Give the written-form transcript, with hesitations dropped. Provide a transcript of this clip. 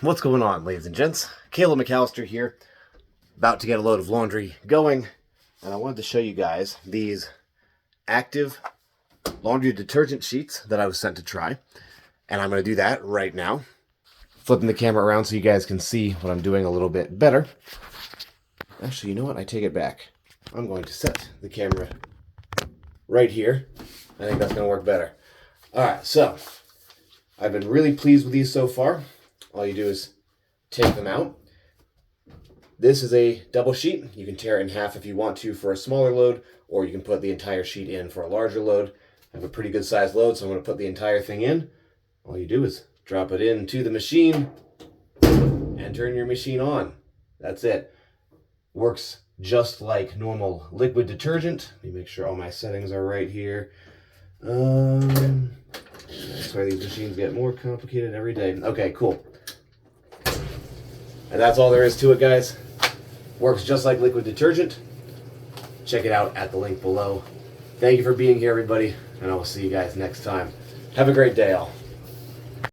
What's going on, ladies and gents? Caleb McAllister here, about to get a load of laundry going, and I wanted to show you guys these active laundry detergent sheets that I was sent to try, and I'm going to do that right now. Flipping the camera around so you guys can see what I'm doing a little bit better. Actually, you know what? I take it back. I'm going to set the camera right here. I think that's going to work better. Alright, so I've been really pleased with these so far. All you do is take them out. This is a double sheet. You can tear it in half if you want to for a smaller load, or you can put the entire sheet in for a larger load. I have a pretty good sized load, so I'm going to put the entire thing in. All you do is drop it into the machine and turn your machine on. That's it. Works just like normal liquid detergent. Let me make sure all my settings are right here. That's why these machines get more complicated every day. Okay, cool. And that's all there is to it, guys. Works just like liquid detergent. Check it out at the link below. Thank you for being here, everybody, and I will see you guys next time. Have a great day, all.